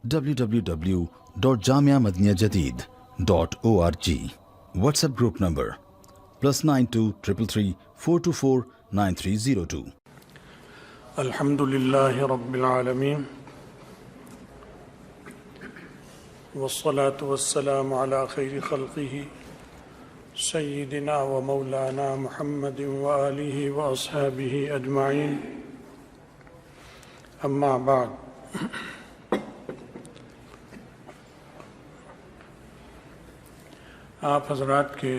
www.jamiamadiniyajadid.org. WhatsApp group number +92 333 424 9302. الحمدللہ رب العالمین والصلاة والسلام على خیر خلقہ سیدنا و مولانا محمد وآلہ واصحابہ اجمعین، اما بعد۔ آپ حضرات کے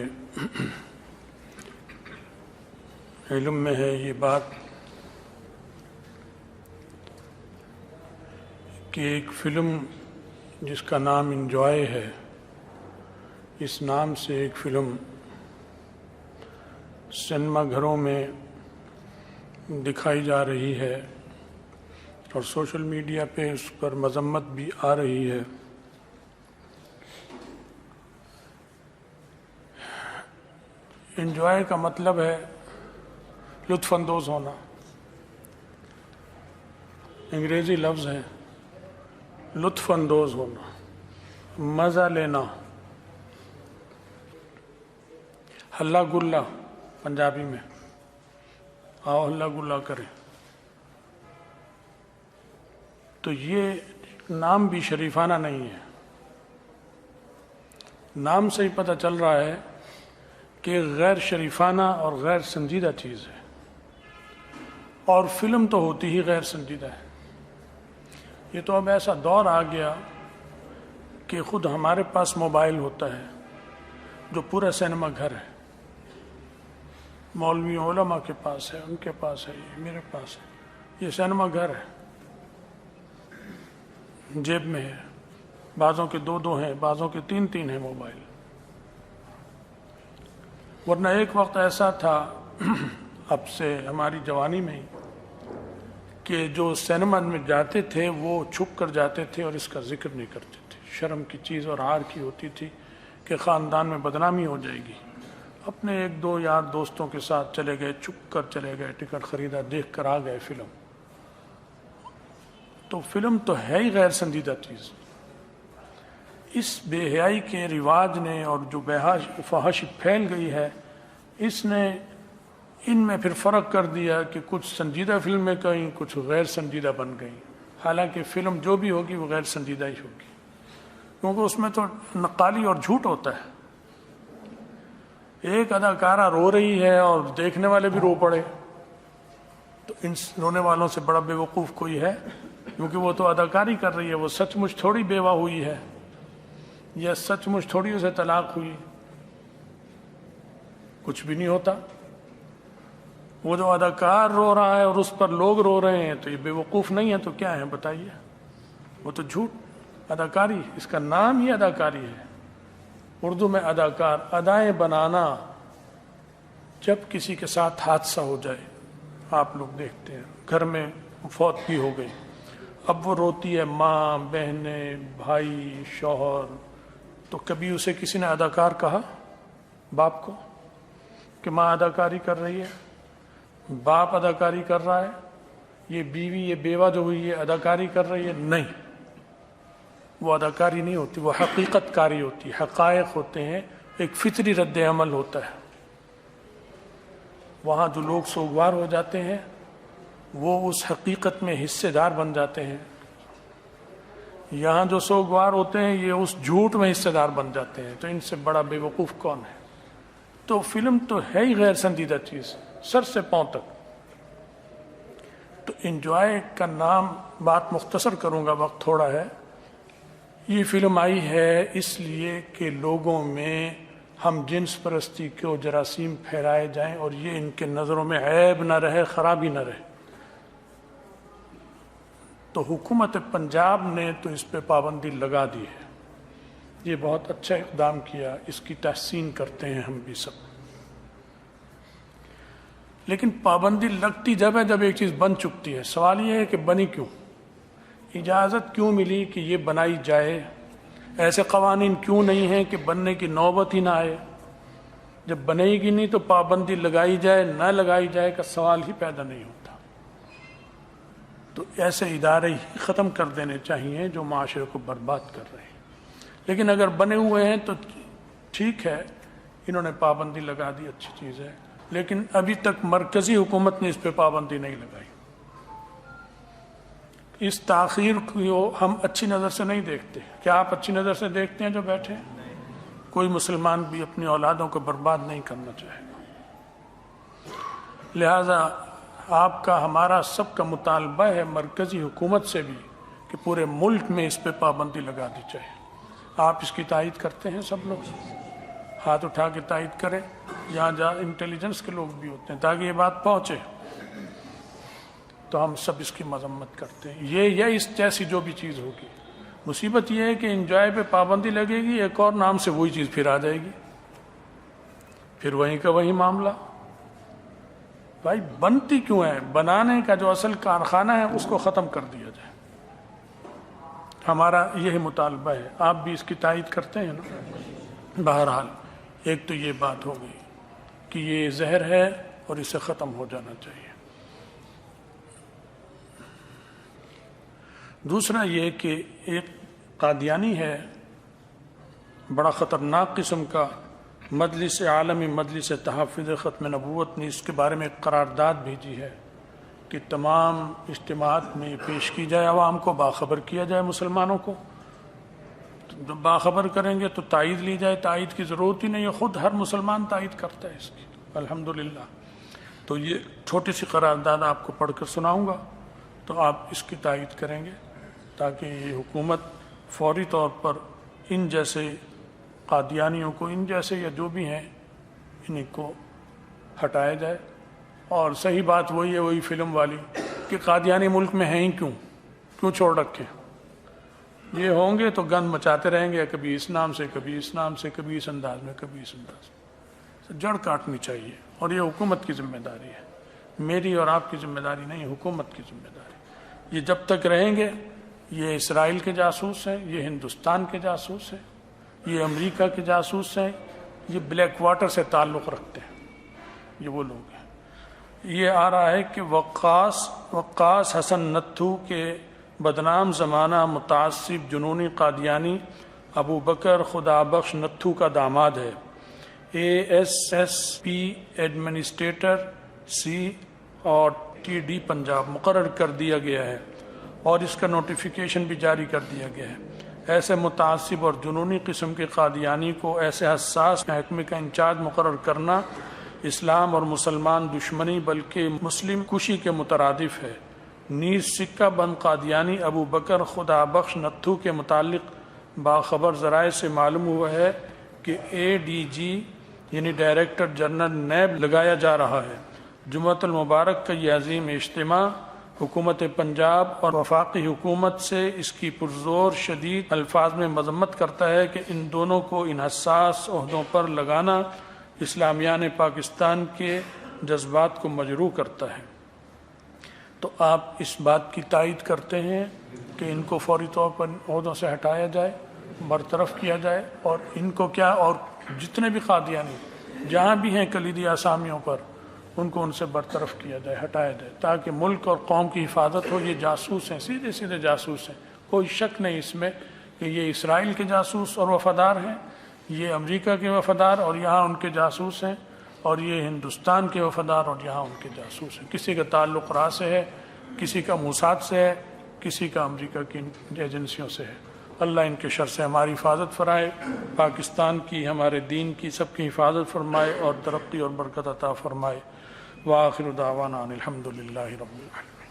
علم میں ہے یہ بات کہ ایک فلم جس کا نام انجوائے ہے، اس نام سے ایک فلم سنیما گھروں میں دکھائی جا رہی ہے اور سوشل میڈیا پہ اس پر مذمت بھی آ رہی ہے۔ انجوائے کا مطلب ہے لطف اندوز ہونا، انگریزی لفظ ہے لطف اندوز ہونا، مزہ لینا، ہلا گلا پنجابی میں، آؤ ہلا گلا کریں۔ تو یہ نام بھی شریفانہ نہیں ہے، نام سے ہی پتہ چل رہا ہے کہ غیر شریفانہ اور غیر سنجیدہ چیز ہے، اور فلم تو ہوتی ہی غیر سنجیدہ ہے۔ یہ تو اب ایسا دور آ گیا کہ خود ہمارے پاس موبائل ہوتا ہے جو پورا سینما گھر ہے، مولوی علماء کے پاس ہے، ان کے پاس ہے، یہ میرے پاس ہے، یہ سینما گھر ہے، جیب میں ہے، بعضوں کے دو ہیں، بعضوں کے تین ہیں موبائل۔ ورنہ ایک وقت ایسا تھا اب سے ہماری جوانی میں کہ جو سینما میں جاتے تھے وہ چھپ کر جاتے تھے اور اس کا ذکر نہیں کرتے تھے، شرم کی چیز اور عار کی ہوتی تھی کہ خاندان میں بدنامی ہو جائے گی۔ اپنے ایک دو یار دوستوں کے ساتھ چلے گئے، چھپ کر چلے گئے، ٹکٹ خریدا، دیکھ کر آ گئے فلم۔ تو فلم تو ہے ہی غیر سنجیدہ چیز۔ اس بے حیائی کے رواج نے اور جو فحاشی پھیل گئی ہے، اس نے ان میں پھر فرق کر دیا کہ کچھ سنجیدہ فلمیں کہیں، کچھ غیر سنجیدہ بن گئیں، حالانکہ فلم جو بھی ہوگی وہ غیر سنجیدہ ہی ہوگی، کیونکہ اس میں تو نقالی اور جھوٹ ہوتا ہے۔ ایک اداکارہ رو رہی ہے اور دیکھنے والے بھی رو پڑے، تو ان رونے والوں سے بڑا بے وقوف کوئی ہے؟ کیونکہ وہ تو اداکاری کر رہی ہے، وہ سچ مچ تھوڑی بیوہ ہوئی ہے، یا سچ مچ تھوڑی اسے طلاق ہوئی، کچھ بھی نہیں ہوتا۔ وہ جو اداکار رو رہا ہے اور اس پر لوگ رو رہے ہیں، تو یہ بے وقوف نہیں ہے تو کیا ہے بتائیے؟ وہ تو جھوٹ، اداکاری، اس کا نام ہی اداکاری ہے۔ اردو میں اداکار، ادائیں بنانا، جب کسی کے ساتھ حادثہ ہو جائے، آپ لوگ دیکھتے ہیں گھر میں فوت بھی ہو گئی، اب وہ روتی ہے، ماں، بہنیں، بھائی، شوہر، تو کبھی اسے کسی نے اداکار کہا؟ باپ کو کہ ماں اداکاری کر رہی ہے، باپ اداکاری کر رہا ہے، یہ بیوی، یہ بیوہ جو ہوئی ہے اداکاری کر رہی ہے؟ نہیں، وہ اداکاری نہیں ہوتی، وہ حقیقت کاری ہوتی، حقائق ہوتے ہیں، ایک فطری رد عمل ہوتا ہے۔ وہاں جو لوگ سوگوار ہو جاتے ہیں وہ اس حقیقت میں حصے دار بن جاتے ہیں، یہاں جو سوگوار ہوتے ہیں یہ اس جھوٹ میں حصے دار بن جاتے ہیں۔ تو ان سے بڑا بے وقوف کون ہے؟ تو فلم تو ہے ہی غیر سنجیدہ چیز، سر سے پاؤں تک۔ تو انجوائے کا نام، بات مختصر کروں گا، وقت تھوڑا ہے، یہ فلم آئی ہے اس لیے کہ لوگوں میں ہم جنس پرستی کو جراثیم پھیلائے جائیں اور یہ ان کے نظروں میں عیب نہ رہے، خرابی نہ رہے۔ تو حکومت پنجاب نے تو اس پہ پابندی لگا دی ہے، یہ بہت اچھا اقدام کیا، اس کی تحسین کرتے ہیں ہم بھی سب۔ لیکن پابندی لگتی جب ہے جب ایک چیز بن چکتی ہے۔ سوال یہ ہے کہ بنی کیوں، اجازت کیوں ملی کہ یہ بنائی جائے؟ ایسے قوانین کیوں نہیں ہیں کہ بننے کی نوبت ہی نہ آئے؟ جب بنے گی نہیں تو پابندی لگائی جائے نہ لگائی جائے کا سوال ہی پیدا نہیں ہوتا۔ تو ایسے ادارے ہی ختم کر دینے چاہیے جو معاشرے کو برباد کر رہے ہیں. لیکن اگر بنے ہوئے ہیں تو ٹھیک ہے، انہوں نے پابندی لگا دی، اچھی چیز ہے، لیکن ابھی تک مرکزی حکومت نے اس پہ پابندی نہیں لگائی. اس تاخیر کو ہم اچھی نظر سے نہیں دیکھتے. کیا آپ اچھی نظر سے دیکھتے ہیں جو بیٹھے ہیں؟ کوئی مسلمان بھی اپنی اولادوں کو برباد نہیں کرنا چاہے گا. لہذا آپ کا، ہمارا سب کا مطالبہ ہے مرکزی حکومت سے بھی کہ پورے ملک میں اس پہ پابندی لگا دی جائے. آپ اس کی تائید کرتے ہیں؟ سب لوگ ہاتھ اٹھا کے تائید کریں، جہاں انٹیلیجنس کے لوگ بھی ہوتے ہیں، تاکہ یہ بات پہنچے. تو ہم سب اس کی مذمت کرتے ہیں. یہ اس جیسی جو بھی چیز ہوگی، مصیبت یہ ہے کہ انجوائے پہ پابندی لگے گی، ایک اور نام سے وہی چیز پھر آ جائے گی، پھر وہیں کا وہی معاملہ. بھائی بنتی کیوں ہے؟ بنانے کا جو اصل کارخانہ ہے اس کو ختم کر دیا جائے. ہمارا یہی مطالبہ ہے. آپ بھی اس کی تائید کرتے ہیں نا؟ بہرحال ایک تو یہ بات ہو گئی کہ یہ زہر ہے اور اسے ختم ہو جانا چاہیے. دوسرا یہ کہ ایک قادیانی ہے، بڑا خطرناک قسم کا. مجلس عالمی مجلس تحفظ ختم نبوت نے اس کے بارے میں ایک قرارداد بھیجی ہے کہ تمام اجتماعات میں پیش کی جائے، عوام کو باخبر کیا جائے. مسلمانوں کو باخبر کریں گے تو تائید لی جائے. تائید کی ضرورت ہی نہیں ہے، خود ہر مسلمان تائید کرتا ہے اس کی، الحمدللہ. تو یہ چھوٹی سی قرارداد آپ کو پڑھ کر سناؤں گا، تو آپ اس کی تائید کریں گے تاکہ یہ حکومت فوری طور پر ان جیسے قادیانیوں کو، ان جیسے یا جو بھی ہیں، انہیں کو ہٹایا جائے. اور صحیح بات وہی ہے، وہی فلم والی کہ قادیانی ملک میں ہیں ہی کیوں چھوڑ رکھے. یہ ہوں گے تو گند مچاتے رہیں گے، کبھی اس نام سے، کبھی اس نام سے، کبھی اس انداز میں، کبھی اس انداز میں. جڑ کاٹنی چاہیے، اور یہ حکومت کی ذمہ داری ہے، میری اور آپ کی ذمہ داری نہیں، حکومت کی ذمہ داری. یہ جب تک رہیں گے، یہ اسرائیل کے جاسوس ہیں، یہ ہندوستان کے جاسوس ہیں، یہ امریکہ کے جاسوس ہیں، یہ بلیک واٹر سے تعلق رکھتے ہیں. یہ وہ لوگ ہیں. یہ آ رہا ہے کہ وقاص حسن نتھو کے بدنام زمانہ متعصب جنونی قادیانی ابو بکر خدا بخش نتھو کا داماد ہے. ASSP ایڈمنسٹریٹر سی اور TD پنجاب مقرر کر دیا گیا ہے، اور اس کا نوٹیفیکیشن بھی جاری کر دیا گیا ہے. ایسے متعصب اور جنونی قسم کے قادیانی کو ایسے حساس محکمے کا انچارج مقرر کرنا اسلام اور مسلمان دشمنی بلکہ مسلم کشی کے مترادف ہے. نیز سکہ بند قادیانی ابو بکر خدا بخش نتھو کے متعلق باخبر ذرائع سے معلوم ہوا ہے کہ ADG یعنی ڈائریکٹر جنرل نیب لگایا جا رہا ہے. جمعۃ المبارک کا یہ عظیم اجتماع حکومت پنجاب اور وفاقی حکومت سے اس کی پرزور شدید الفاظ میں مذمت کرتا ہے کہ ان دونوں کو ان حساس عہدوں پر لگانا اسلامیان پاکستان کے جذبات کو مجروح کرتا ہے. تو آپ اس بات کی تائید کرتے ہیں کہ ان کو فوری طور پر عہدوں سے ہٹایا جائے، برطرف کیا جائے، اور ان کو کیا، اور جتنے بھی قادیانی جہاں بھی ہیں کلیدی اسامیوں پر، ان کو ان سے برطرف کیا جائے، ہٹایا جائے، تاکہ ملک اور قوم کی حفاظت ہو. یہ جاسوس ہیں، سیدھے سیدھے جاسوس ہیں، کوئی شک نہیں اس میں کہ یہ اسرائیل کے جاسوس اور وفادار ہیں، یہ امریکہ کے وفادار اور یہاں ان کے جاسوس ہیں، اور یہ ہندوستان کے وفادار اور یہاں ان کے جاسوس ہیں. کسی کا تعلق را سے ہے، کسی کا موساد سے ہے، کسی کا امریکہ کی ایجنسیوں سے ہے. اللہ ان کے شر سے ہماری حفاظت فرمائے، پاکستان کی، ہمارے دین کی، سب کی حفاظت فرمائے اور ترقی اور برکت عطا فرمائے. وآخر دعوانا ان الحمد للہ رب العالمین.